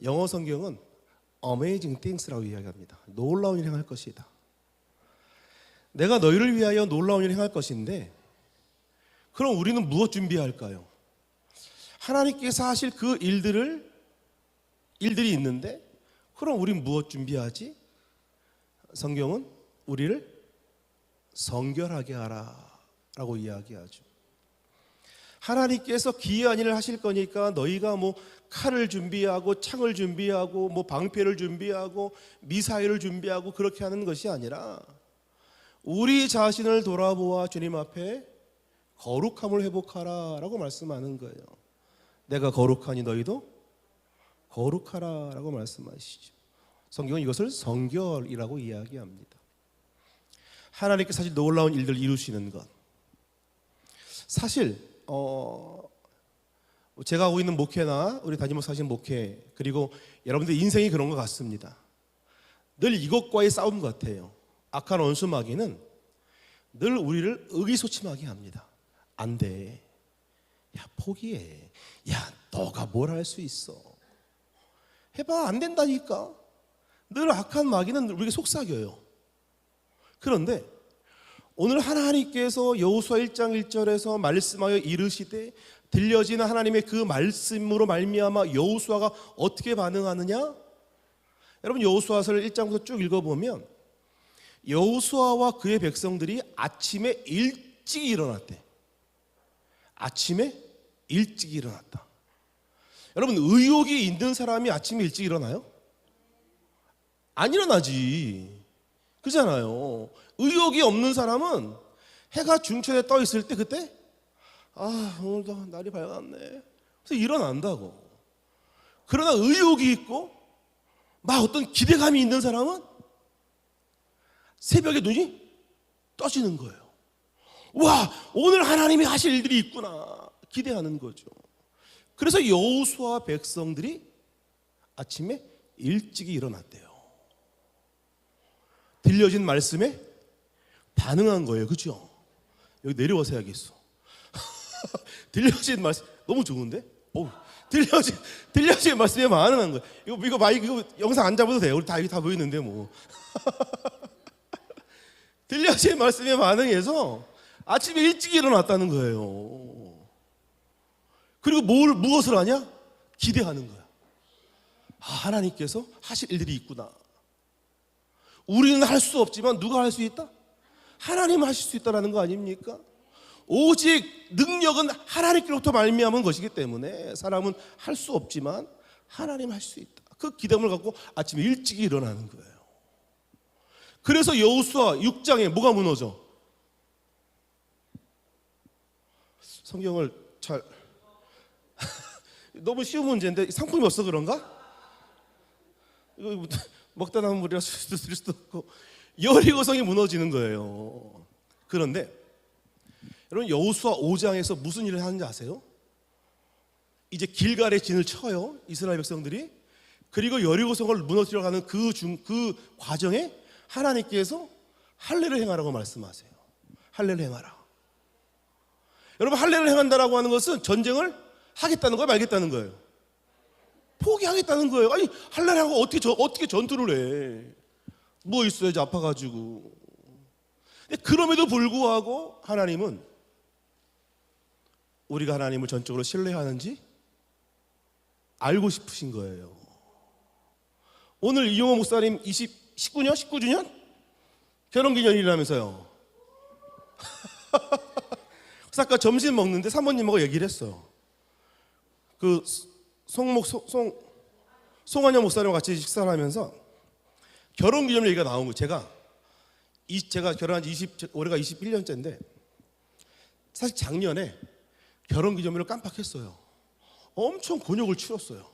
영어 성경은 amazing things라고 이야기합니다. 놀라운 일 행할 것이다. 내가 너희를 위하여 놀라운 일 행할 것인데, 그럼 우리는 무엇 준비할까요? 하나님께서 하실 그 일들이 있는데, 그럼 우리는 무엇 준비하지? 성경은 우리를 성결하게 하라 라고 이야기하죠. 하나님께서 기이한 일을 하실 거니까 너희가 뭐 칼을 준비하고 창을 준비하고 뭐 방패를 준비하고 미사일을 준비하고 그렇게 하는 것이 아니라, 우리 자신을 돌아보아 주님 앞에 거룩함을 회복하라 라고 말씀하는 거예요. 내가 거룩하니 너희도 거룩하라 라고 말씀하시죠. 성경은 이것을 성결이라고 이야기합니다. 하나님께서 사실 놀라운 일들을 이루시는 것, 사실 제가 하고 있는 목회나 우리 담임목사 하신 목회, 그리고 여러분들 인생이 그런 것 같습니다. 늘 이것과의 싸움 같아요. 악한 원수 마귀는 늘 우리를 의기소침하게 합니다. 안 돼. 야, 포기해. 야, 너가 뭘 할 수 있어. 해봐. 안 된다니까. 늘 악한 마귀는 우리에게 속삭여요. 그런데 오늘 하나님께서 여호수아 1장 1절에서 말씀하여 이르시되 들려지는 하나님의 그 말씀으로 말미암아 여호수아가 어떻게 반응하느냐? 여러분, 여호수아서를 1장부터 쭉 읽어보면 여호수아와 그의 백성들이 아침에 일찍 일어났대. 아침에 일찍 일어났다. 여러분, 의욕이 있는 사람이 아침에 일찍 일어나요? 안 일어나지. 그잖아요. 의욕이 없는 사람은 해가 중천에 떠 있을 때 그때 오늘도 날이 밝았네. 그래서 일어난다고. 그러나 의욕이 있고 막 어떤 기대감이 있는 사람은 새벽에 눈이 떠지는 거예요. 와, 오늘 하나님이 하실 일들이 있구나 기대하는 거죠. 그래서 여호수아 백성들이 아침에 일찍 일어났대요. 들려진 말씀에 반응한 거예요. 그죠? 여기 내려와서 해야겠어. 들려진 말씀 너무 좋은데? 들려진 말씀에 반응한 거예요. 이거 영상 안 잡아도 돼요. 우리 다 보이는데 뭐. 들려진 말씀에 반응해서 아침에 일찍 일어났다는 거예요. 그리고 무엇을 하냐? 기대하는 거야. 하나님께서 하실 일들이 있구나. 우리는 할 수 없지만 누가 할 수 있다? 하나님은 하실 수 있다는 거 아닙니까? 오직 능력은 하나님께로부터 말미암은 것이기 때문에 사람은 할 수 없지만 하나님 할 수 있다. 그 기대감을 갖고 아침에 일찍 일어나는 거예요. 그래서 여호수아 6장에 뭐가 무너져? 성경을 잘 너무 쉬운 문제인데 상품이 없어 그런가? 이거 먹다 남은 물이라 쓸 수도 없고 여리고성이 무너지는 거예요. 그런데 여러분, 여호수아 5장에서 무슨 일을 하는지 아세요? 이제 길갈의 진을 쳐요, 이스라엘 백성들이. 그리고 여리고성을 무너뜨려 가는 그 과정에 하나님께서 할례를 행하라고 말씀하세요. 할례를 행하라. 여러분, 할례를 행한다라고 하는 것은 전쟁을 하겠다는 거예요, 말겠다는 거예요? 포기하겠다는 거예요. 아니, 할례를 하고 어떻게 전투를 해? 뭐 있어야지, 아파가지고. 근데 그럼에도 불구하고 하나님은 우리가 하나님을 전적으로 신뢰하는지 알고 싶으신 거예요. 오늘 이용호 목사님 19주년? 결혼기념일이라면서요. 그래서 아까 점심 먹는데 사모님하고 얘기를 했어요. 그 송환영 목사님과 같이 식사를 하면서 결혼기념일 얘기가 나온 거예요. 제가 결혼한 지 올해가 21년째인데 사실 작년에 결혼기념일을 깜빡했어요. 엄청 곤욕을 치렀어요.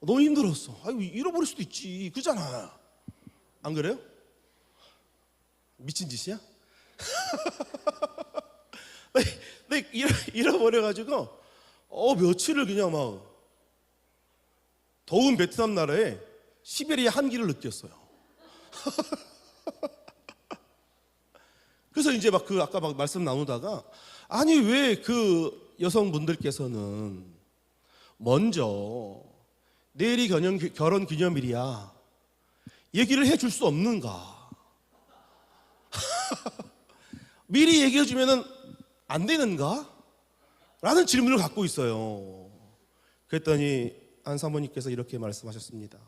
너무 힘들었어. 잃어버릴 수도 있지. 그잖아. 안 그래요? 미친 짓이야? 근데 잃어버려가지고 며칠을 그냥 막 더운 베트남 나라에 시베리아 한기를 느꼈어요. 그래서 이제 아까 말씀 나누다가 아니 왜 그 여성분들께서는 먼저 내일이 결혼 기념일이야. 얘기를 해줄 수 없는가? 미리 얘기해 주면은 안 되는가? 라는 질문을 갖고 있어요. 그랬더니 한 사모님께서 이렇게 말씀하셨습니다.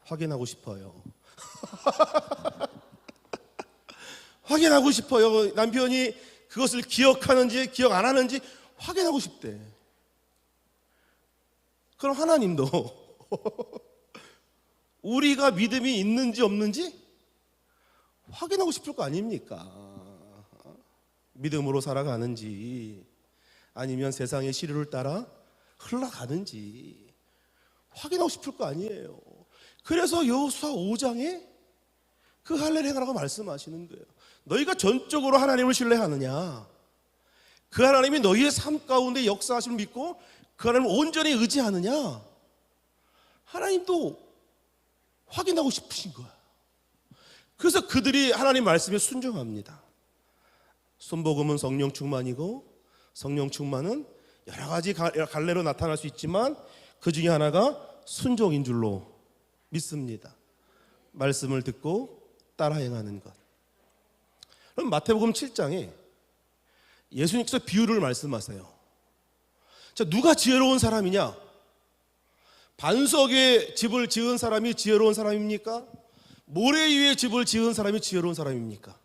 확인하고 싶어요. 확인하고 싶어요. 남편이 그것을 기억하는지 기억 안 하는지 확인하고 싶대. 그럼 하나님도 우리가 믿음이 있는지 없는지 확인하고 싶을 거 아닙니까? 믿음으로 살아가는지 아니면 세상의 시류를 따라 흘러가는지 확인하고 싶을 거 아니에요. 그래서 여호수아 5장에 그 할례를 행하라고 말씀하시는 거예요. 너희가 전적으로 하나님을 신뢰하느냐, 그 하나님이 너희의 삶 가운데 역사하심을 믿고 그 하나님을 온전히 의지하느냐, 하나님도 확인하고 싶으신 거야. 그래서 그들이 하나님 말씀에 순종합니다. 순복음은 성령 충만이고, 성령 충만은 여러 가지 갈래로 나타날 수 있지만 그 중에 하나가 순종인 줄로 믿습니다. 말씀을 듣고 따라 행하는 것. 그럼 마태복음 7장에 예수님께서 비유를 말씀하세요. 자, 누가 지혜로운 사람이냐? 반석에 집을 지은 사람이 지혜로운 사람입니까? 모래 위에 집을 지은 사람이 지혜로운 사람입니까?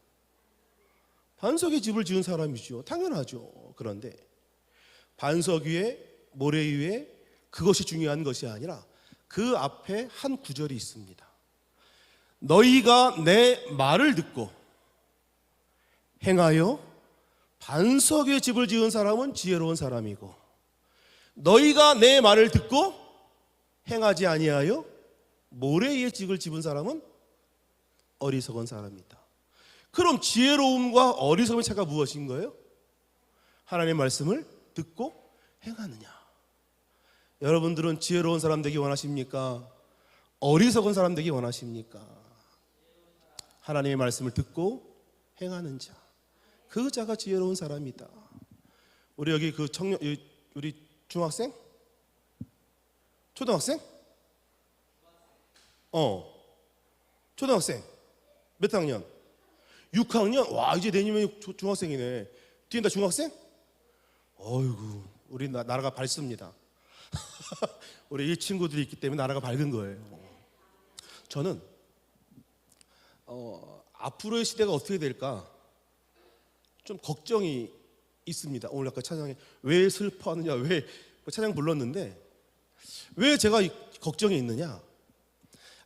반석에 집을 지은 사람이죠. 당연하죠. 그런데 반석 위에 모래 위에 그것이 중요한 것이 아니라 그 앞에 한 구절이 있습니다. 너희가 내 말을 듣고 행하여 반석에 집을 지은 사람은 지혜로운 사람이고, 너희가 내 말을 듣고 행하지 아니하여 모래 위에 집을 지은 사람은 어리석은 사람이다. 그럼 지혜로움과 어리석음의 차이가 무엇인 거예요? 하나님의 말씀을 듣고 행하느냐. 여러분들은 지혜로운 사람 되기 원하십니까? 어리석은 사람 되기 원하십니까? 하나님의 말씀을 듣고 행하는 자, 그 자가 지혜로운 사람이다. 우리 여기 그 청년, 우리 중학생? 초등학생? 초등학생 몇 학년? 6학년? 와, 이제 내년이면 중학생이네. 뒤에 다 중학생? 어이구, 우리 나라가 밝습니다. 우리 이 친구들이 있기 때문에 나라가 밝은 거예요. 저는 앞으로의 시대가 어떻게 될까 좀 걱정이 있습니다. 오늘 아까 찬양에 왜 슬퍼하느냐, 왜 찬양 불렀는데 왜 제가 걱정이 있느냐,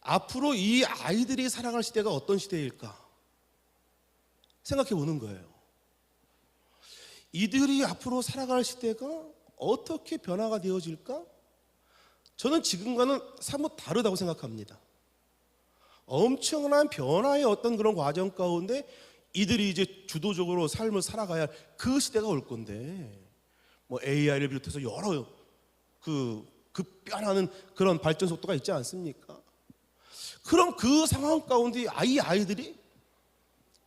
앞으로 이 아이들이 살아갈 시대가 어떤 시대일까 생각해 보는 거예요. 이들이 앞으로 살아갈 시대가 어떻게 변화가 되어질까? 저는 지금과는 사뭇 다르다고 생각합니다. 엄청난 변화의 어떤 그런 과정 가운데 이들이 이제 주도적으로 삶을 살아가야 할 그 시대가 올 건데, 뭐 AI를 비롯해서 여러 급변하는 그런 발전 속도가 있지 않습니까? 그럼 그 상황 가운데 아이들이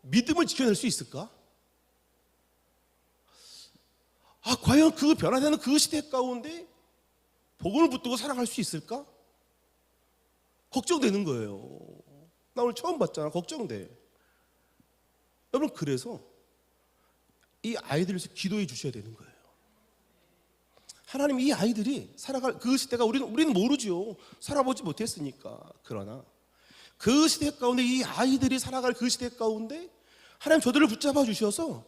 믿음을 지켜낼 수 있을까? 과연 그 변화되는 그 시대 가운데 복음을 붙들고 살아갈 수 있을까? 걱정되는 거예요. 나 오늘 처음 봤잖아. 걱정돼. 여러분, 그래서 이 아이들을 위해서 기도해 주셔야 되는 거예요. 하나님, 이 아이들이 살아갈 그 시대가 우리는 모르죠. 살아보지 못했으니까. 그러나 그 시대 가운데 이 아이들이 살아갈 그 시대 가운데 하나님 저들을 붙잡아 주셔서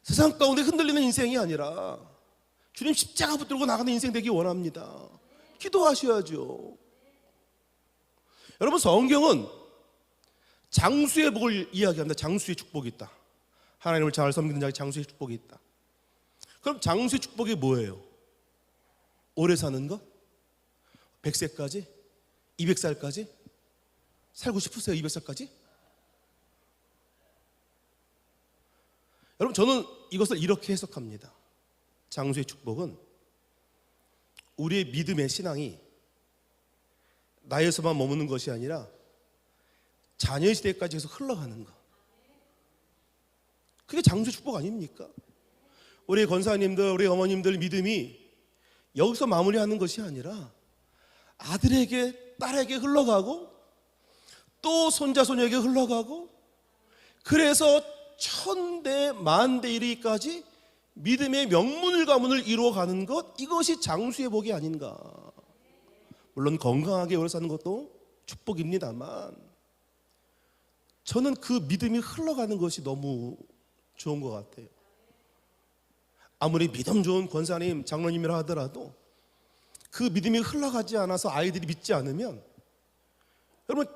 세상 가운데 흔들리는 인생이 아니라 주님 십자가 붙들고 나가는 인생 되기 원합니다. 기도하셔야죠. 여러분, 성경은 장수의 복을 이야기합니다. 장수의 축복이 있다. 하나님을 잘 섬기는 자에게 장수의 축복이 있다. 그럼 장수의 축복이 뭐예요? 오래 사는 것? 100세까지? 200살까지? 살고 싶으세요? 200살까지? 여러분, 저는 이것을 이렇게 해석합니다. 장수의 축복은 우리의 믿음의 신앙이 나에서만 머무는 것이 아니라 자녀의 시대까지 해서 흘러가는 것. 그게 장수의 축복 아닙니까? 우리 권사님들, 우리 어머님들 믿음이 여기서 마무리하는 것이 아니라 아들에게, 딸에게 흘러가고 또 손자, 소녀에게 흘러가고, 그래서 천대 만대 이르기까지 믿음의 명문을 가문을 이루어가는 것, 이것이 장수의 복이 아닌가. 물론 건강하게 오래 사는 것도 축복입니다만, 저는 그 믿음이 흘러가는 것이 너무 좋은 것 같아요. 아무리 믿음 좋은 권사님, 장로님이라 하더라도 그 믿음이 흘러가지 않아서 아이들이 믿지 않으면, 여러분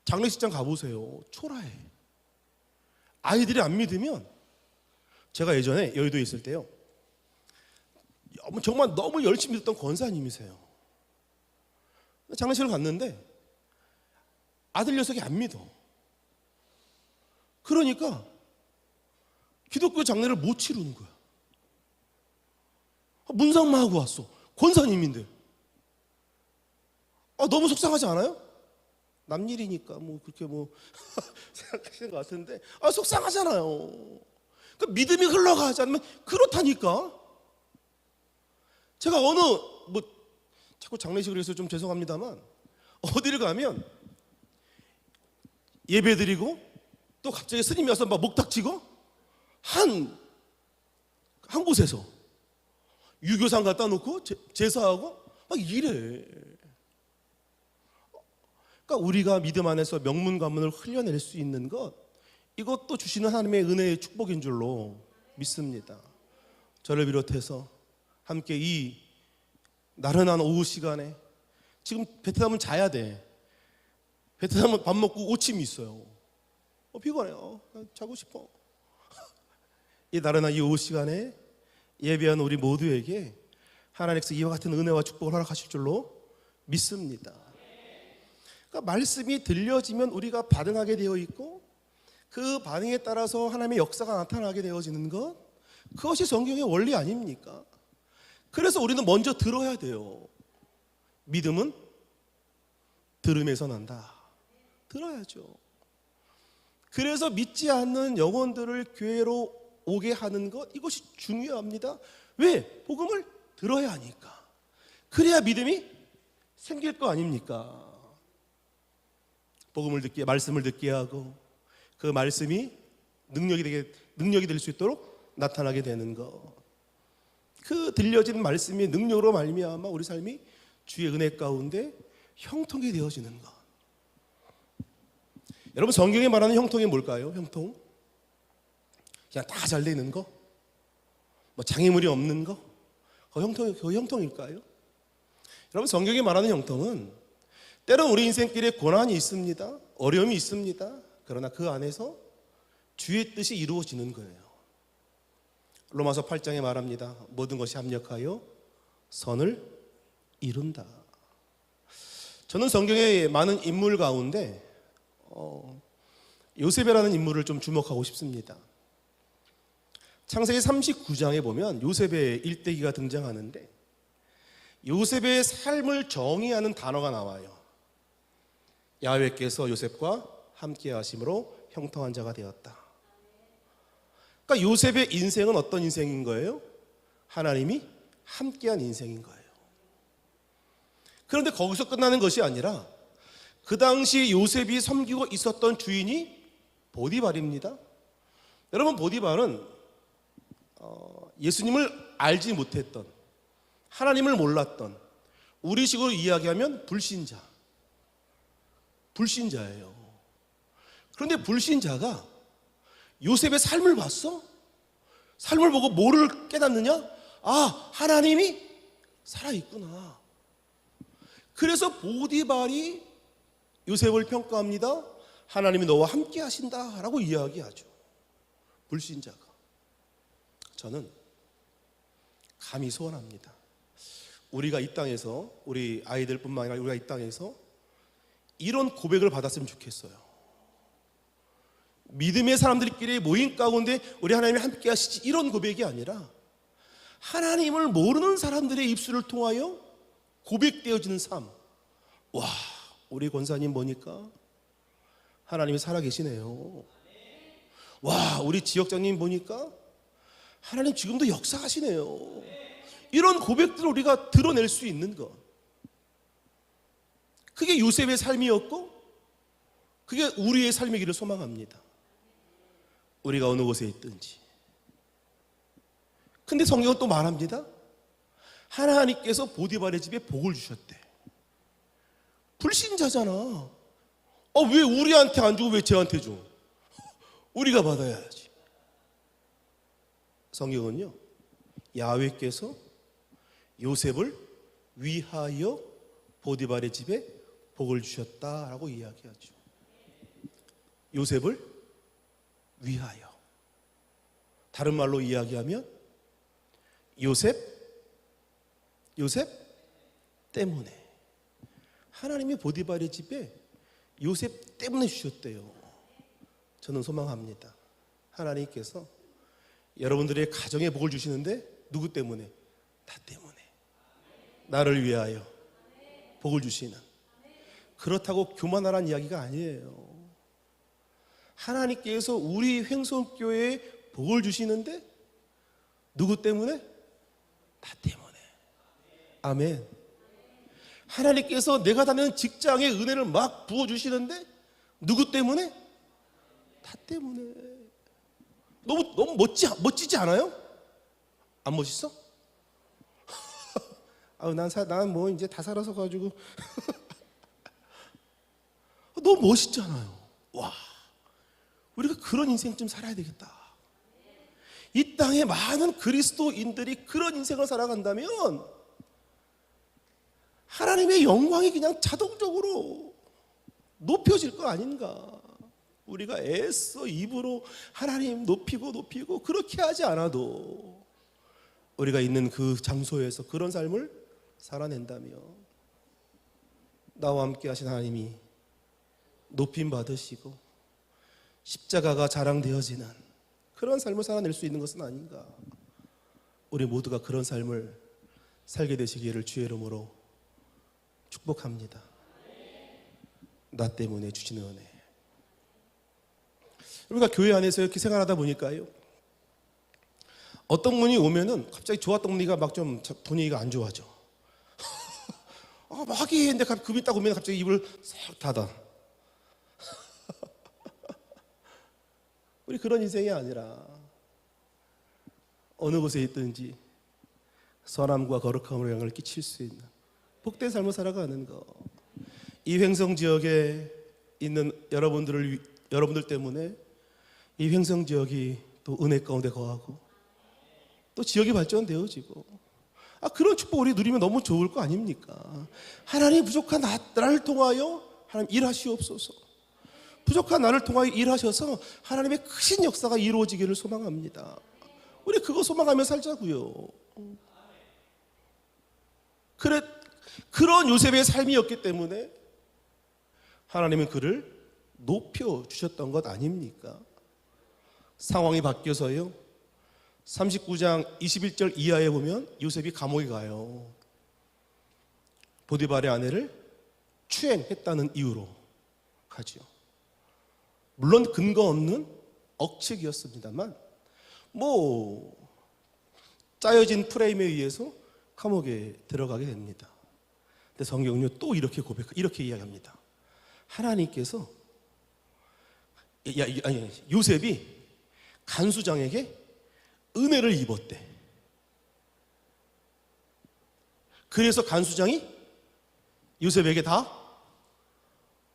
장례식장 가보세요. 초라해. 아이들이 안 믿으면, 제가 예전에 여의도에 있을 때요, 정말 너무 열심히 믿었던 권사님이세요. 장례식을 갔는데 아들 녀석이 안 믿어. 그러니까 기독교 장례를 못 치르는 거야. 문상만 하고 왔어. 권사님인데. 너무 속상하지 않아요? 남일이니까 뭐 그렇게 뭐 생각하시는 것 같은데, 속상하잖아요. 그러니까 믿음이 흘러가지 않으면 그렇다니까. 제가 자꾸 장례식을 해서 좀 죄송합니다만, 어디를 가면 예배 드리고 또 갑자기 스님이 와서 막 목탁치고, 한 곳에서 유교상 갖다 놓고 제사하고 막 이래. 그러니까 우리가 믿음 안에서 명문 가문을 흘려낼 수 있는 것, 이것도 주시는 하나님의 은혜의 축복인 줄로 믿습니다. 저를 비롯해서 함께 이 나른한 오후 시간에, 지금 베트남은 자야 돼. 베트남은 밥 먹고 오침이 있어요. 피곤해요. 자고 싶어. 이 나른한 이 오후 시간에 예배한 우리 모두에게 하나님께서 이와 같은 은혜와 축복을 허락하실 줄로 믿습니다. 그러니까 말씀이 들려지면 우리가 반응하게 되어 있고, 그 반응에 따라서 하나님의 역사가 나타나게 되어지는 것, 그것이 성경의 원리 아닙니까? 그래서 우리는 먼저 들어야 돼요. 믿음은 들음에서 난다. 들어야죠. 그래서 믿지 않는 영혼들을 교회로 오게 하는 것, 이것이 중요합니다. 왜? 복음을 들어야 하니까. 그래야 믿음이 생길 거 아닙니까? 복음을 듣게, 말씀을 듣게 하고, 그 말씀이 능력이 될 수 있도록 나타나게 되는 것. 그 들려진 말씀이 능력으로 말미암아 우리 삶이 주의 은혜 가운데 형통이 되어지는 것. 여러분, 성경에 말하는 형통이 뭘까요? 형통? 그냥 다 잘 되는 거? 뭐 장애물이 없는 거? 그 형통일까요? 여러분, 성경에 말하는 형통은 때론 우리 인생길에 고난이 있습니다. 어려움이 있습니다. 그러나 그 안에서 주의 뜻이 이루어지는 거예요. 로마서 8장에 말합니다. 모든 것이 합력하여 선을 이룬다. 저는 성경의 많은 인물 가운데 요셉이라는 인물을 좀 주목하고 싶습니다. 창세기 39장에 보면 요셉의 일대기가 등장하는데, 요셉의 삶을 정의하는 단어가 나와요. 야훼께서 요셉과 함께 하심으로 형통한 자가 되었다. 그러니까 요셉의 인생은 어떤 인생인 거예요? 하나님이 함께한 인생인 거예요. 그런데 거기서 끝나는 것이 아니라, 그 당시 요셉이 섬기고 있었던 주인이 보디발입니다. 여러분, 보디발은 예수님을 알지 못했던, 하나님을 몰랐던, 우리식으로 이야기하면 불신자예요. 그런데 불신자가 요셉의 삶을 봤어? 삶을 보고 뭐를 깨닫느냐? 하나님이 살아있구나. 그래서 보디발이 요셉을 평가합니다. 하나님이 너와 함께 하신다 라고 이야기하죠. 불신자가. 저는 감히 소원합니다. 우리가 이 땅에서, 우리 아이들뿐만 아니라 우리가 이 땅에서 이런 고백을 받았으면 좋겠어요. 믿음의 사람들끼리 모임 가운데 우리 하나님이 함께 하시지, 이런 고백이 아니라 하나님을 모르는 사람들의 입술을 통하여 고백되어지는 삶. 와, 우리 권사님 보니까 하나님이 살아계시네요. 와, 우리 지역장님 보니까 하나님 지금도 역사하시네요. 이런 고백들을 우리가 드러낼 수 있는 것. 그게 요셉의 삶이었고 그게 우리의 삶이기를 소망합니다. 우리가 어느 곳에 있든지. 근데 성경은 또 말합니다. 하나님께서 보디발의 집에 복을 주셨대. 불신자잖아. 왜 우리한테 안 주고 왜 쟤한테 줘? 우리가 받아야지. 성경은요, 야훼께서 요셉을 위하여 보디발의 집에 복을 주셨다라고 이야기하죠. 요셉을 위하여. 다른 말로 이야기하면 요셉 때문에. 하나님이 보디발의 집에 요셉 때문에 주셨대요. 저는 소망합니다. 하나님께서 여러분들의 가정에 복을 주시는데 누구 때문에? 나 때문에. 나를 위하여 복을 주시는. 그렇다고 교만하라는 이야기가 아니에요. 하나님께서 우리 횡성교회에 복을 주시는데 누구 때문에? 나 때문에. 아멘. 하나님께서 내가 다니는 직장에 은혜를 막 부어주시는데 누구 때문에? 나 때문에. 너무 멋지지 않아요? 안 멋있어? 난 뭐 이제 다 살아서 가지고 너무 멋있잖아요. 와, 우리가 그런 인생 좀 살아야 되겠다. 이 땅에 많은 그리스도인들이 그런 인생을 살아간다면 하나님의 영광이 그냥 자동적으로 높여질 거 아닌가. 우리가 애써 입으로 하나님 높이고 그렇게 하지 않아도 우리가 있는 그 장소에서 그런 삶을 살아낸다면 나와 함께 하신 하나님이 높임 받으시고 십자가가 자랑되어지는 그런 삶을 살아낼 수 있는 것은 아닌가. 우리 모두가 그런 삶을 살게 되시기를 주의 이름으로 축복합니다. 나 때문에 주시는 은혜. 우리가 교회 안에서 이렇게 생활하다 보니까요, 어떤 분이 오면은 갑자기 좋았던 분위기가 막 좀 분위기가 안 좋아져. 막 했는데 금이 딱 오면 갑자기 입을 싹 닫아. 우리 그런 인생이 아니라 어느 곳에 있든지 선함과 거룩함으로 영향을 끼칠 수 있는 복된 삶을 살아가는 거. 이 횡성 지역에 있는 여러분들 때문에 이 횡성 지역이 또 은혜 가운데 거하고 또 지역이 발전되어지고, 그런 축복 우리 누리면 너무 좋을 거 아닙니까? 하나님 부족한 나를 통하여 하나님 일하시옵소서. 부족한 나를 통하여 일하셔서 하나님의 크신 역사가 이루어지기를 소망합니다. 우리 그거 소망하며 살자고요. 그런 요셉의 삶이었기 때문에 하나님은 그를 높여주셨던 것 아닙니까? 상황이 바뀌어서요, 39장 21절 이하에 보면 요셉이 감옥에 가요. 보디발의 아내를 추행했다는 이유로 가죠. 물론 근거 없는 억측이었습니다만 짜여진 프레임에 의해서 감옥에 들어가게 됩니다. 근데 성경은요 또 이렇게 이야기합니다. 하나님께서 요셉이 간수장에게 은혜를 입었대. 그래서 간수장이 요셉에게 다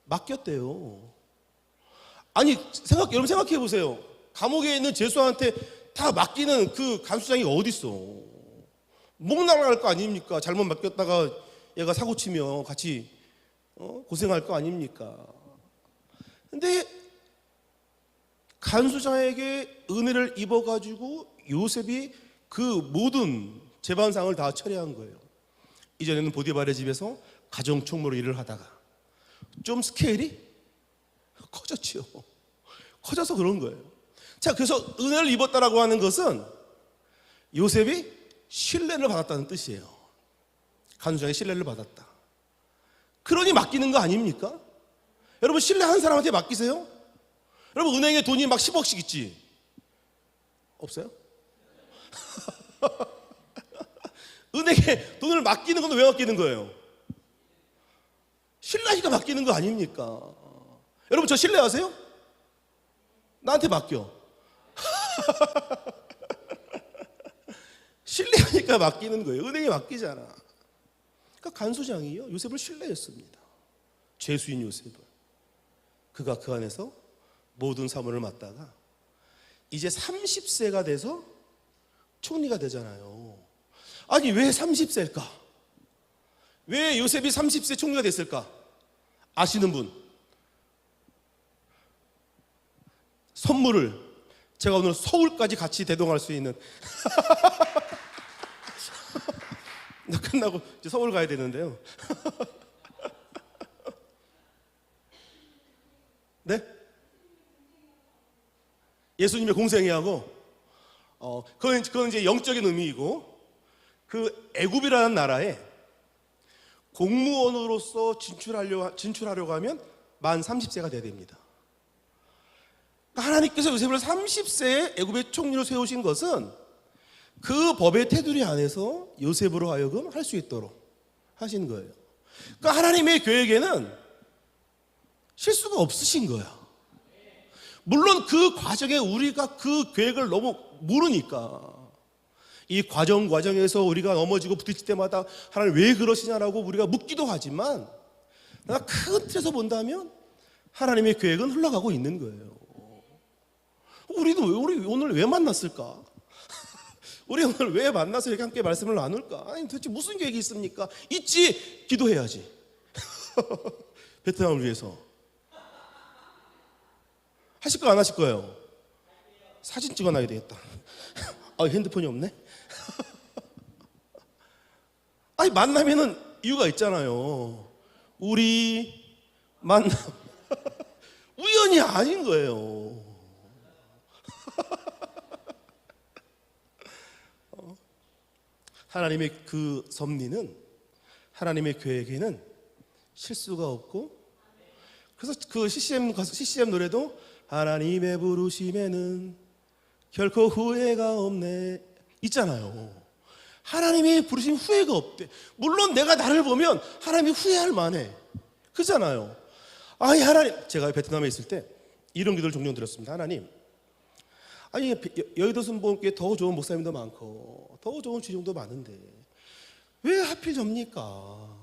맡겼대요. 여러분 생각해 보세요. 감옥에 있는 죄수한테 다 맡기는 그 간수장이 어디 있어? 목 날아갈 거 아닙니까? 잘못 맡겼다가 얘가 사고 치면 같이 고생할 거 아닙니까? 근데 간수장에게 은혜를 입어가지고 요셉이 그 모든 재반상을 다 처리한 거예요. 이전에는 보디발의 집에서 가정총무로 일을 하다가 좀 스케일이 커졌죠. 커져서 그런 거예요. 자, 그래서 은혜를 입었다라고 하는 것은 요셉이 신뢰를 받았다는 뜻이에요. 간수장의 신뢰를 받았다. 그러니 맡기는 거 아닙니까? 여러분 신뢰한 사람한테 맡기세요? 여러분 은행에 돈이 막 10억씩 있지? 없어요? 은행에 돈을 맡기는 건 왜 맡기는 거예요? 신뢰하기 신뢰하니까 맡기는 거 아닙니까? 여러분 저 신뢰하세요? 나한테 맡겨. 신뢰하니까 맡기는 거예요. 은행에 맡기잖아. 그러니까 간수장이요 요셉을 신뢰했습니다. 죄수인 요셉을. 그가 그 안에서 모든 사물을 맡다가 이제 30세가 돼서 총리가 되잖아요. 아니 왜 30세일까? 왜 요셉이 30세 총리가 됐을까? 아시는 분? 선물을 제가 오늘 서울까지 같이 대동할 수 있는 나 끝나고 이제 서울 가야 되는데요. 네? 예수님의 공생애하고 그건 이제 영적인 의미이고 그 애굽이라는 나라에 공무원으로서 진출하려고 하면 만 30세가 돼야 됩니다. 하나님께서 요셉을 30세에 애굽의 총리로 세우신 것은 그 법의 테두리 안에서 요셉으로 하여금 할 수 있도록 하신 거예요. 그러니까 하나님의 계획에는 실수가 없으신 거야. 물론 그 과정에 우리가 그 계획을 너무 모르니까 이 과정에서 우리가 넘어지고 부딪힐 때마다 하나님 왜 그러시냐라고 우리가 묻기도 하지만 내가 큰 틀에서 본다면 하나님의 계획은 흘러가고 있는 거예요. 우리 오늘 왜 만났을까? 우리 오늘 왜 만나서 이렇게 함께 말씀을 나눌까? 아니 도대체 무슨 계획이 있습니까? 있지, 기도해야지. 베트남을 위해서. 하실 거 안 하실 거예요? 사진 찍어놔야 되겠다. 핸드폰이 없네? 아니 만나면은 이유가 있잖아요. 우리 만남 우연이 아닌 거예요. 하나님의 그 섭리는 하나님의 계획에는 실수가 없고 그래서 그 CCM 노래도 하나님의 부르심에는 결코 후회가 없네 있잖아요. 하나님의 부르심 후회가 없대. 물론 내가 나를 보면 하나님이 후회할 만해. 그렇잖아요. 아니 하나님, 제가 베트남에 있을 때 이런 기도를 종종 드렸습니다. 하나님, 아니 여의도 순복음교회 더 좋은 목사님도 많고 더 좋은 주종도 많은데 왜 하필 접니까?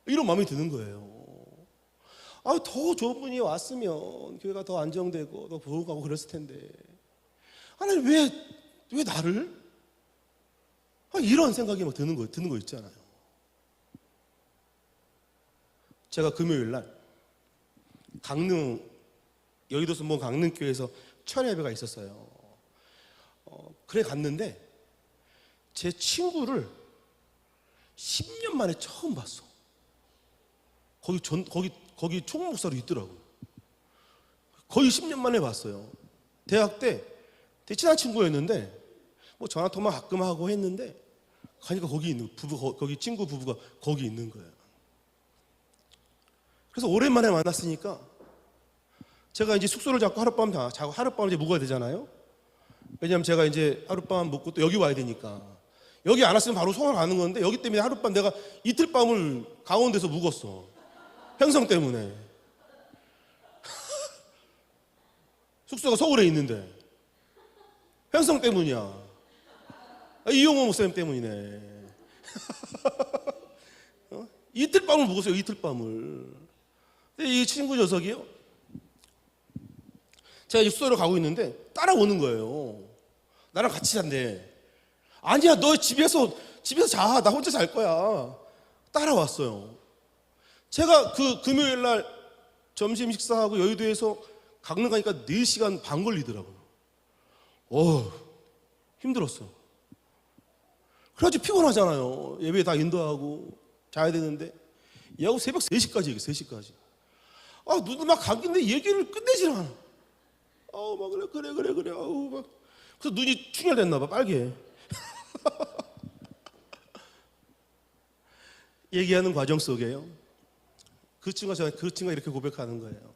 이런 마음이 드는 거예요. 더 좋은 분이 왔으면 교회가 더 안정되고 더 부흥하고 그랬을 텐데 하나님 왜 나를? 이런 생각이 막 드는 거 있잖아요. 제가 금요일 날 여의도 순복음 강릉교회에서 철야 예배가 있었어요. 그래 갔는데 제 친구를 10년 만에 처음 봤어. 거기 총목사로 있더라고요. 거의 10년 만에 봤어요. 대학 때 되게 친한 친구였는데 뭐 전화 통화 가끔 하고 했는데 가니까 거기 있는 거기 친구 부부가 거기 있는 거예요. 그래서 오랜만에 만났으니까 제가 이제 숙소를 잡고 하룻밤을 이제 묵어야 되잖아요. 왜냐하면 제가 이제 하룻밤 묵고 또 여기 와야 되니까 여기 안 왔으면 바로 서울 가는 건데 여기 때문에 하룻밤 내가 이틀 밤을 강원도에서 묵었어. 행성 때문에. 숙소가 서울에 있는데 행성 때문이야. 이용호 목사님 때문이네. 이틀 밤을 묵었어요. 이틀 밤을. 근데 이 친구 녀석이요, 제가 숙소로 가고 있는데 따라오는 거예요. 나랑 같이 잔대. 아니야, 너 집에서 자. 나 혼자 잘 거야. 따라왔어요. 제가 그 금요일 날 점심 식사하고 여의도에서 강릉 가니까 4시간 반 걸리더라고요. 힘들었어. 그래가지고 피곤하잖아요. 예배 다 인도하고 자야 되는데 얘하고 새벽 3시까지 얘기해. 3시까지. 눈도 막 감긴데 얘기를 끝내질 않아. 막 그래. 막. 그래서 눈이 충혈됐나 봐, 빨개. 얘기하는 과정 속에요, 그 친구가 이렇게 고백하는 거예요.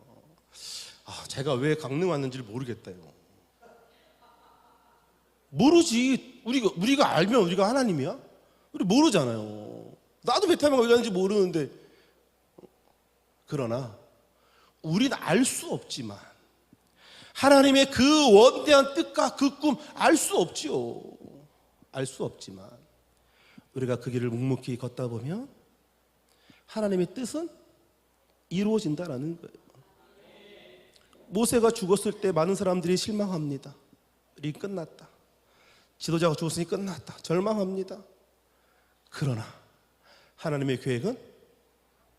제가 왜 강릉 왔는지를 모르겠다요. 모르지. 우리가 알면 우리가 하나님이야? 우리 모르잖아요. 나도 베트남에 왜 가는지 모르는데 그러나 우리는 알 수 없지만 하나님의 그 원대한 뜻과 그 꿈 알 수 없지요. 알 수 없지만 우리가 그 길을 묵묵히 걷다 보면 하나님의 뜻은 이루어진다라는 거예요. 모세가 죽었을 때 많은 사람들이 실망합니다. 우리 끝났다. 지도자가 죽었으니 끝났다. 절망합니다. 그러나 하나님의 계획은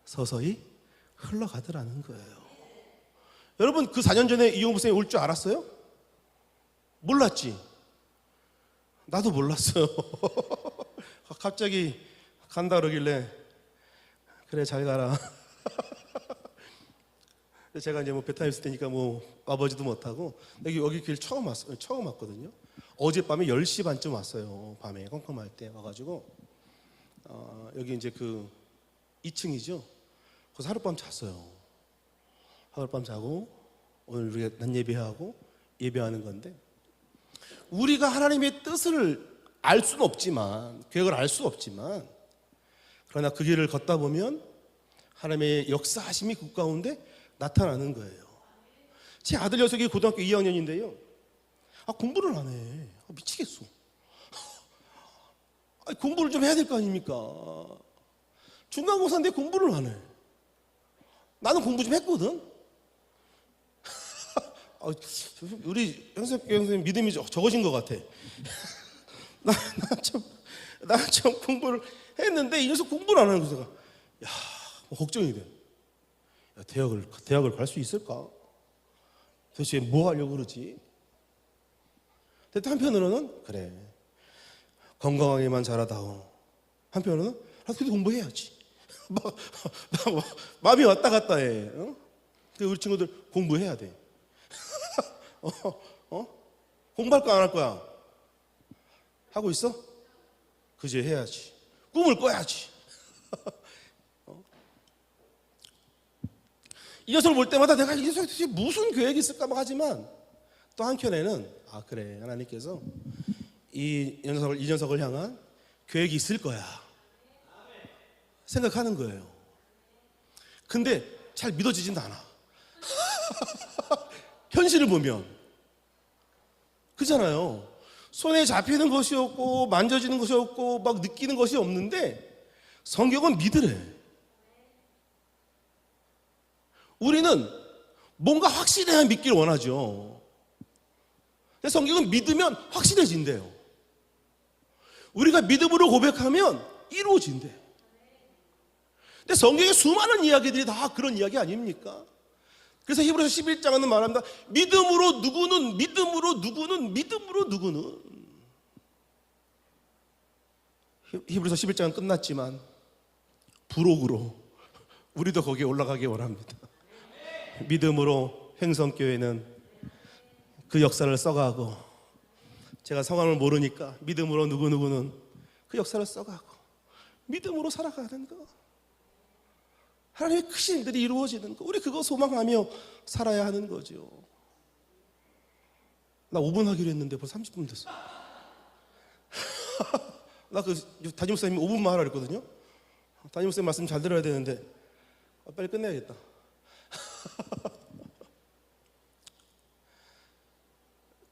서서히 흘러가더라는 거예요. 여러분, 그 4년 전에 이용부 선생님이 올 줄 알았어요? 몰랐지? 나도 몰랐어요. 갑자기 간다 그러길래 그래 잘 가라. 제가 이제 뭐 베트남에 있을 때니까 뭐 와보지도 못하고 여기 길 처음 왔어요. 처음 왔거든요. 어젯밤에 10시 반쯤 왔어요. 밤에 컴컴할 때 와가지고 여기 이제 그 2층이죠. 거기서 하룻밤 잤어요. 하룻밤 자고 오늘 우리가 낮 예배하고 예배하는 건데, 우리가 하나님의 뜻을 알 수는 없지만, 계획을 알 수 없지만, 그러나 그 길을 걷다 보면 하나님의 역사하심이 그 가운데 나타나는 거예요. 제 아들 녀석이 고등학교 2학년인데요. 공부를 안 해. 미치겠어. 공부를 좀 해야 될 거 아닙니까? 중간고사인데 공부를 안 해. 나는 공부 좀 했거든. 우리 형석교 선생님 믿음이 적어진 것 같아. 나는 좀 공부를 했는데 이 녀석 공부를 안 하는 거죠. 야, 걱정이 돼. 야, 대학을 갈 수 있을까? 도대체 뭐 하려고 그러지? 근데 한편으로는 그래, 건강하게만 자라다오. 한편으로는 그래도 공부해야지. 마음이 왔다 갔다 해. 우리 친구들 공부해야 돼. 공부할 거 안 할 거야? 하고 있어? 그제 해야지. 꿈을 꿔야지. 이 녀석을 볼 때마다 내가 이 녀석이 도대체 무슨 계획이 있을까 막 하지만, 또 한켠에는 그래, 하나님께서 이 녀석을 향한 계획이 있을 거야 생각하는 거예요. 근데 잘 믿어지진 않아. 현실을 보면 그잖아요. 손에 잡히는 것이 없고 만져지는 것이 없고 막 느끼는 것이 없는데 성경은 믿으래. 우리는 뭔가 확실해야 믿기를 원하죠. 근데 성경은 믿으면 확실해진대요. 우리가 믿음으로 고백하면 이루어진대. 근데 성경의 수많은 이야기들이 다 그런 이야기 아닙니까? 그래서 히브리서 11장은 말합니다. 믿음으로 누구는. 히브리서 11장은 끝났지만 부록으로 우리도 거기에 올라가기 원합니다. 믿음으로 행성교회는 그 역사를 써가고, 제가 성함을 모르니까 믿음으로 누구는 그 역사를 써가고 믿음으로 살아가는 거, 하나님의 크신 일들이 이루어지는 거, 우리 그거 소망하며 살아야 하는 거죠. 나 5분 하기로 했는데 벌써 30분 됐어. 나 그 담임 목사님 5분만 하라 그랬거든요. 담임 목사님 말씀 잘 들어야 되는데 빨리 끝내야겠다.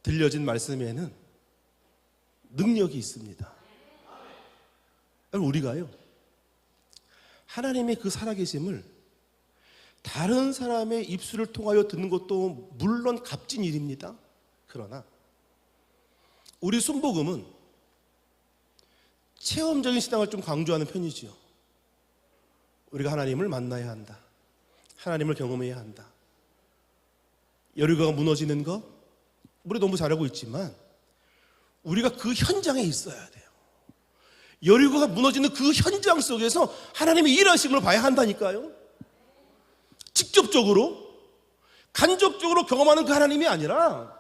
들려진 말씀에는 능력이 있습니다. 우리가요, 하나님의 그 살아계심을 다른 사람의 입술을 통하여 듣는 것도 물론 값진 일입니다. 그러나 우리 순복음은 체험적인 신앙을 좀 강조하는 편이지요. 우리가 하나님을 만나야 한다. 하나님을 경험해야 한다. 여리고가 무너지는 것 우리 너무 잘하고 있지만 우리가 그 현장에 있어야 돼요. 여리고가 무너지는 그 현장 속에서 하나님의 일하심을 봐야 한다니까요. 직접적으로 간접적으로 경험하는 그 하나님이 아니라,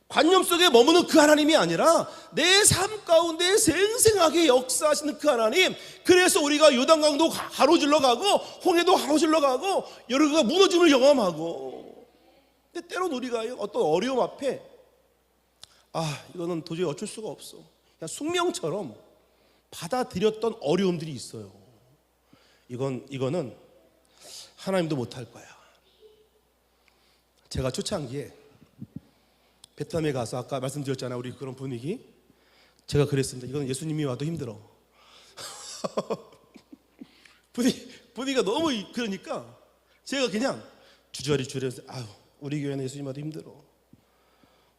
관념 속에 머무는 그 하나님이 아니라 내 삶 가운데 생생하게 역사하시는 그 하나님. 그래서 우리가 요단강도 가로질러 가고 홍해도 가로질러 가고 여리고가 무너짐을 경험하고, 근데 때로는 우리가 어떤 어려움 앞에 이거는 도저히 어쩔 수가 없어, 그냥 숙명처럼 받아들였던 어려움들이 있어요. 이거는 하나님도 못할 거야. 제가 초창기에 베트남에 가서 아까 말씀드렸잖아요. 우리 그런 분위기. 제가 그랬습니다. 이건 예수님이 와도 힘들어. 분위기가 너무 그러니까 제가 그냥 주저리 주저리면서 아유, 우리 교회는 예수님 와도 힘들어.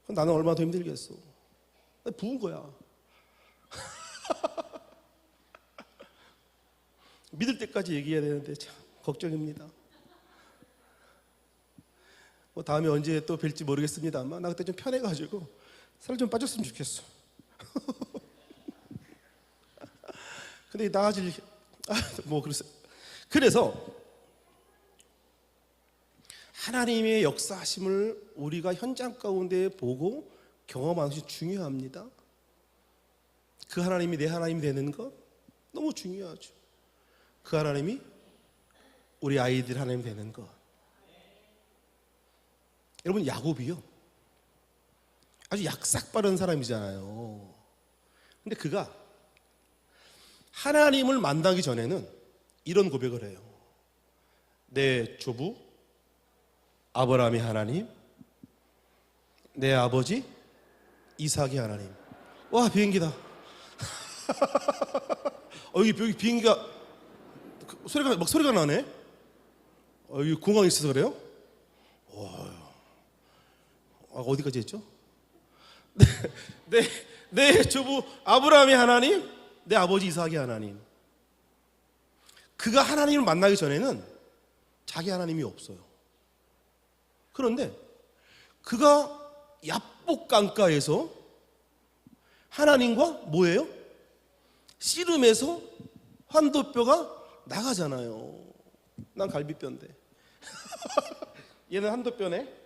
나는 얼마나 더 힘들겠어. 부은 거야. 믿을 때까지 얘기해야 되는데 참 걱정입니다. 뭐 다음에 언제 또 뵐지 모르겠습니다만 나 그때 좀 편해가지고 살 좀 빠졌으면 좋겠어. 근데 나아질 뭐 그래서 하나님의 역사하심을 우리가 현장 가운데 보고 경험하는 것이 중요합니다. 그 하나님이 내 하나님이 되는 것 너무 중요하죠. 그 하나님이 우리 아이들 하나님 되는 것. 여러분 야곱이요 아주 약삭 빠른 사람이잖아요. 근데 그가 하나님을 만나기 전에는 이런 고백을 해요. 내 조부 아브라함이 하나님, 내 아버지 이삭이 하나님. 와, 비행기다. 여기 비행기가 소리가 나네. 여기 공항에 있어서 그래요? 와, 어디까지 했죠? 내 조부 아브라함이 하나님, 내 아버지 이삭이 하나님. 그가 하나님을 만나기 전에는 자기 하나님이 없어요. 그런데 그가 야복 강가에서 하나님과 뭐예요? 씨름해서 한도뼈가 나가잖아요. 난 갈비뼈인데 얘는 한도뼈네.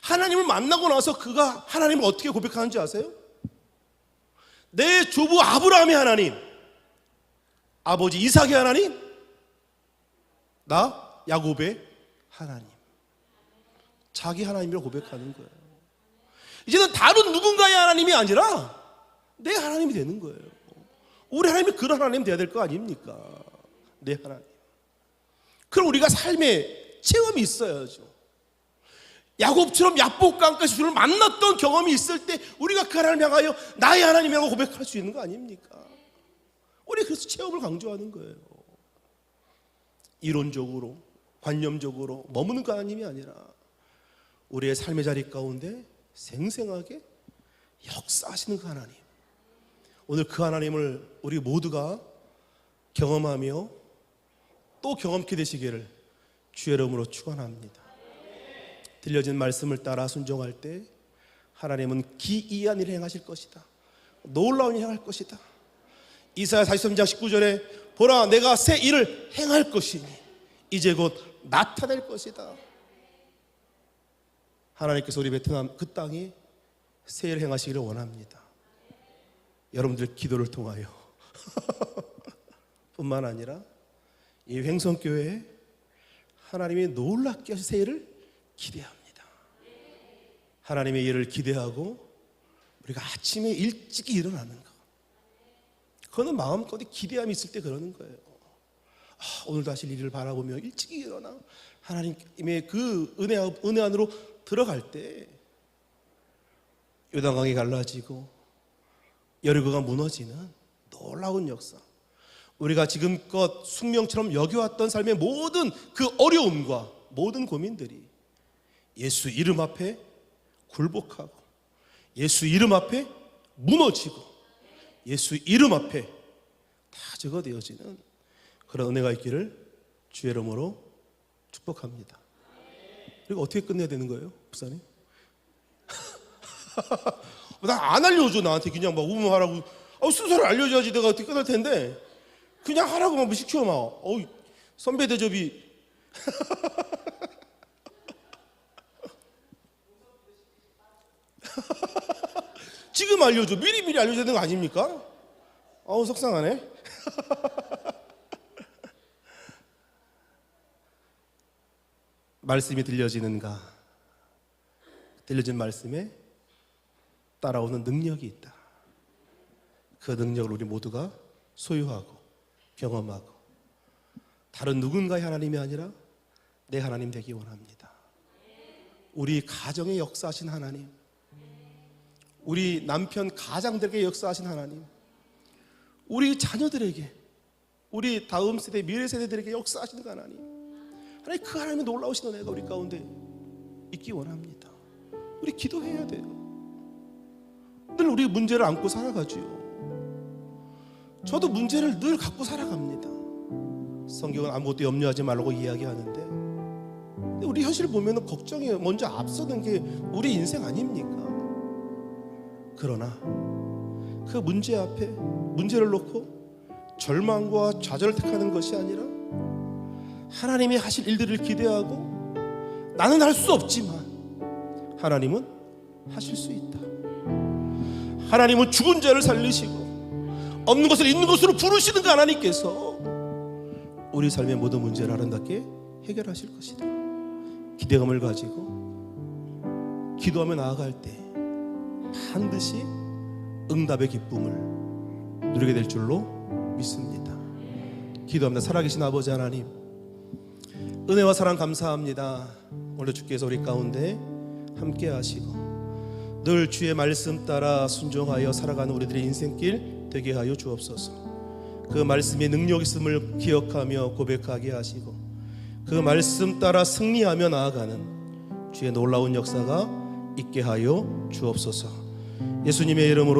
하나님을 만나고 나서 그가 하나님을 어떻게 고백하는지 아세요? 내 조부 아브라함의 하나님, 아버지 이삭의 하나님, 나 야곱의 하나님. 자기 하나님이라고 고백하는 거예요. 이제는 다른 누군가의 하나님이 아니라 내 하나님이 되는 거예요. 우리 하나님이 그런 하나님 돼야 될 거 아닙니까? 내 하나님. 그럼 우리가 삶의 체험이 있어야죠. 야곱처럼 야복 강가에서 주를 만났던 경험이 있을 때 우리가 그 하나님을 향하여 나의 하나님이라고 고백할 수 있는 거 아닙니까? 우리 그래서 체험을 강조하는 거예요. 이론적으로 관념적으로 머무는 그 하나님이 아니라 우리의 삶의 자리 가운데 생생하게 역사하시는 그 하나님. 오늘 그 하나님을 우리 모두가 경험하며 또 경험케 되시기를 주의 이름으로 축원합니다. 들려진 말씀을 따라 순종할 때 하나님은 기이한 일을 행하실 것이다. 놀라운 일을 행할 것이다. 이사야 43장 19절에 보라 내가 새 일을 행할 것이니 이제 곧 나타낼 것이다. 하나님께서 우리 베트남 그 땅에 새 일을 행하시기를 원합니다. 여러분들 기도를 통하여 뿐만 아니라 이 횡성교회에 하나님이 놀랍게 하실 새 일을 기대합니다. 하나님의 일을 기대하고 우리가 아침에 일찍 일어나는 것, 그거는 마음껏 기대함이 있을 때 그러는 거예요. 오늘도 하실 일을 바라보며 일찍 일어나 하나님의 그 은혜 안으로 들어갈 때 요단강이 갈라지고 여리고가 무너지는 놀라운 역사, 우리가 지금껏 숙명처럼 여겨왔던 삶의 모든 그 어려움과 모든 고민들이 예수 이름 앞에 굴복하고 예수 이름 앞에 무너지고 예수 이름 앞에 다 적어되어지는 그런 은혜가 있기를 주의 이름으로 축복합니다. 그리고 어떻게 끝내야 되는 거예요, 목사님? 나 안 알려줘. 나한테 그냥 막 우문하라고. 순서를 알려줘야지 내가 어떻게 끝날 텐데 그냥 하라고 막 시켜 막. 선배 대접이. 지금 알려줘. 미리 알려줘야 되는 거 아닙니까? 속상하네. 말씀이 들려지는가? 들려진 말씀에 따라오는 능력이 있다. 그 능력을 우리 모두가 소유하고 경험하고 다른 누군가의 하나님이 아니라 내 하나님 되기 원합니다. 우리 가정에 역사하신 하나님, 우리 남편 가장들에게 역사하신 하나님, 우리 자녀들에게, 우리 다음 세대 미래 세대들에게 역사하시는 하나님, 하나님 그 하나님의 놀라우신 은혜가 우리 가운데 있기 원합니다. 우리 기도해야 돼요. 늘 우리 문제를 안고 살아가지요. 저도 문제를 늘 갖고 살아갑니다. 성경은 아무것도 염려하지 말라고 이야기하는데, 근데 우리 현실을 보면 걱정이 먼저 앞서는 게 우리 인생 아닙니까? 그러나 그 문제 앞에 문제를 놓고 절망과 좌절을 택하는 것이 아니라 하나님이 하실 일들을 기대하고, 나는 할 수 없지만 하나님은 하실 수 있다. 하나님은 죽은 자를 살리시고 없는 것을 있는 것으로 부르시는 그 하나님께서 우리 삶의 모든 문제를 아름답게 해결하실 것이다. 기대감을 가지고 기도하며 나아갈 때 반드시 응답의 기쁨을 누리게 될 줄로 믿습니다. 기도합니다. 살아계신 아버지 하나님, 은혜와 사랑 감사합니다. 오늘 주께서 우리 가운데 함께 하시고 늘 주의 말씀 따라 순종하여 살아가는 우리들의 인생길 되게 하여 주옵소서. 그 말씀의 능력 있음을 기억하며 고백하게 하시고 그 말씀 따라 승리하며 나아가는 주의 놀라운 역사가 있게 하여 주옵소서. 예수님의 이름으로